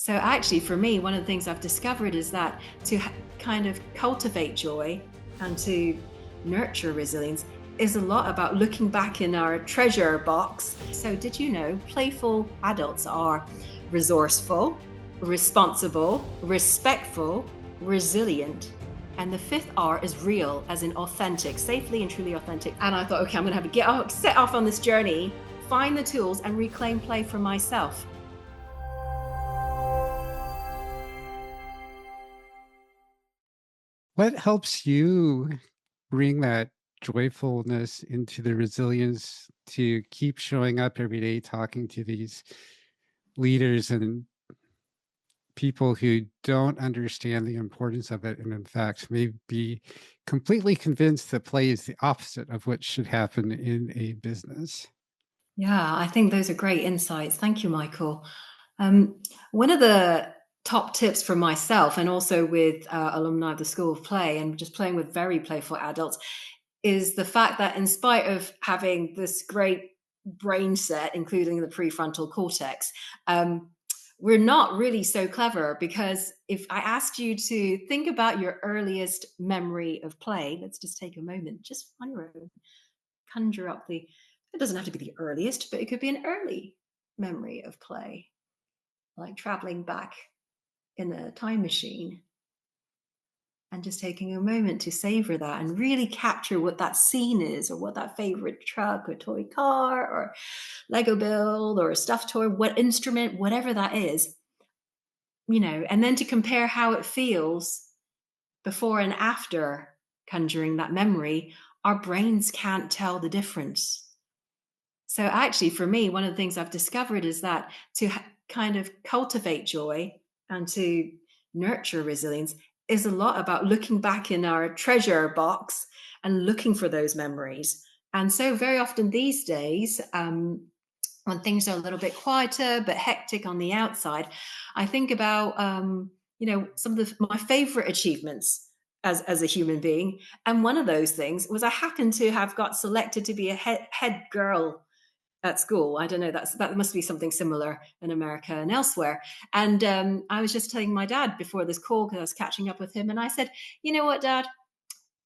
So actually, for me, one of the things I've discovered is that to kind of cultivate joy and to nurture resilience is a lot about looking back in our treasure box. So did you know playful adults are resourceful, responsible, respectful, resilient, and the fifth R is real, as in authentic, safely and truly authentic. And I thought, okay, I'm going to have to set off on this journey, find the tools and reclaim play for myself. What helps you bring that joyfulness into the resilience to keep showing up every day, talking to these leaders and people who don't understand the importance of it, and in fact, may be completely convinced that play is the opposite of what should happen in a business? Yeah, I think those are great insights. Thank you, Michael. One of the top tips for myself, and also with alumni of the School of Play, and just playing with very playful adults, is the fact that in spite of having this great brain set, including the prefrontal cortex, we're not really so clever, because if I asked you to think about your earliest memory of play, let's just take a moment, just on your own, conjure up it doesn't have to be the earliest, but it could be an early memory of play, like traveling back in a time machine and just taking a moment to savor that and really capture what that scene is, or what that favorite truck or toy car or Lego build or a stuffed toy, what instrument, whatever that is, and then to compare how it feels before and after conjuring that memory. Our brains can't tell the difference. So actually, for me, one of the things I've discovered is that to kind of cultivate joy and to nurture resilience is a lot about looking back in our treasure box and looking for those memories. And so very often these days, when things are a little bit quieter but hectic on the outside, I think about some of my favorite achievements as a human being. And one of those things was I happened to have got selected to be a head girl at school. I don't know, that must be something similar in America and elsewhere. And I was just telling my dad before this call, because I was catching up with him, and I said, you know what, Dad?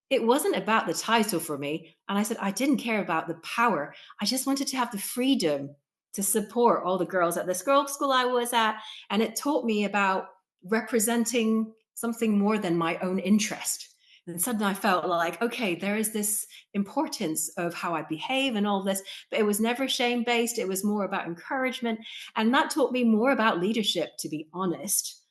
It wasn't about the title for me. And I said, I didn't care about the power. I just wanted to have the freedom to support all the girls at this girls' school I was at. And it taught me about representing something more than my own interest. And suddenly I felt like, okay, there is this importance of how I behave and all this, but it was never shame based. It was more about encouragement. And that taught me more about leadership, to be honest,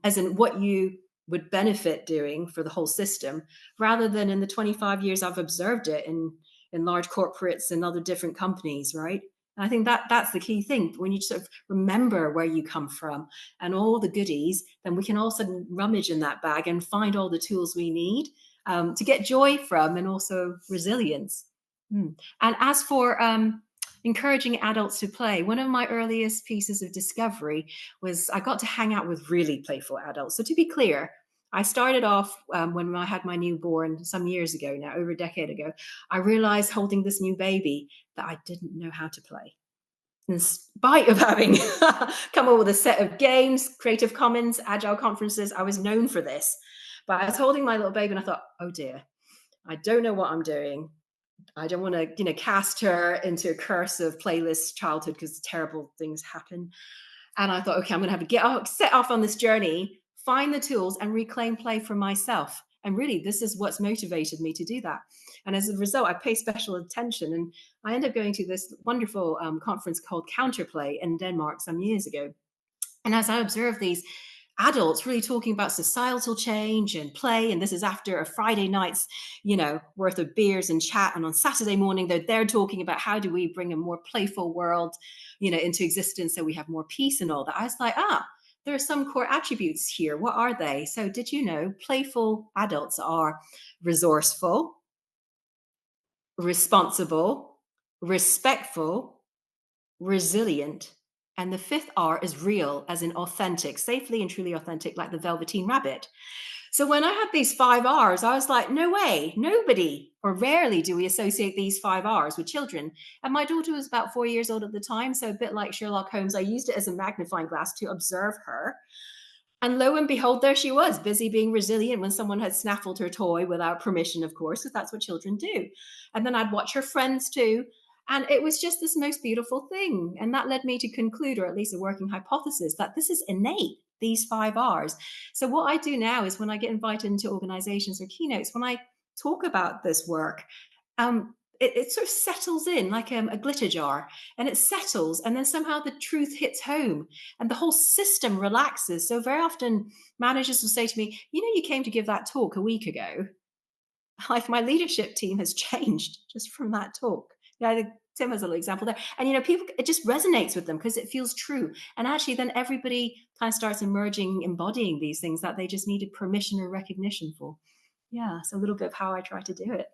as in what you would benefit doing for the whole system, rather than in the 25 years I've observed it in large corporates and other different companies, right? And I think that's the key thing. When you sort of remember where you come from and all the goodies, then we can also rummage in that bag and find all the tools we need to get joy from, and also resilience. And as for encouraging adults to play, one of my earliest pieces of discovery was I got to hang out with really playful adults. So to be clear, I started off when I had my newborn some years ago now, over a decade ago. I realized holding this new baby that I didn't know how to play. In spite of having come up with a set of games, Creative Commons, Agile conferences, I was known for this. But I was holding my little baby and I thought, oh dear, I don't know what I'm doing. I don't want to, cast her into a curse of playlist childhood, because terrible things happen. And I thought, okay, I'm going to have to set off on this journey, find the tools and reclaim play for myself. And really, this is what's motivated me to do that. And as a result, I pay special attention. And I ended up going to this wonderful conference called Counterplay in Denmark some years ago. And as I observed these adults really talking about societal change and play, and this is after a Friday night's worth of beers and chat, and on Saturday morning they're talking about how do we bring a more playful world into existence so we have more peace and all that. I was like, there are some core attributes here. What are they? So did you know playful adults are resourceful, responsible, respectful, resilient, and the fifth R is real, as in authentic, safely and truly authentic, like the Velveteen Rabbit. So when I had these 5 R's, I was like, no way, nobody, or rarely do we associate these 5 R's with children. And my daughter was about 4 years old at the time. So a bit like Sherlock Holmes, I used it as a magnifying glass to observe her. And lo and behold, there she was, busy being resilient when someone had snaffled her toy without permission, of course, because that's what children do. And then I'd watch her friends too. And it was just this most beautiful thing. And that led me to conclude, or at least a working hypothesis, that this is innate, these 5 R's. So, what I do now is when I get invited into organizations or keynotes, when I talk about this work, it sort of settles in like a glitter jar, and it settles, and then somehow the truth hits home and the whole system relaxes. So very often managers will say to me, you came to give that talk a week ago. Like my leadership team has changed just from that talk. Yeah, I think Tim has a little example there. And people, it just resonates with them because it feels true. And actually then everybody kind of starts emerging, embodying these things that they just needed permission or recognition for. Yeah, so a little bit of how I try to do it.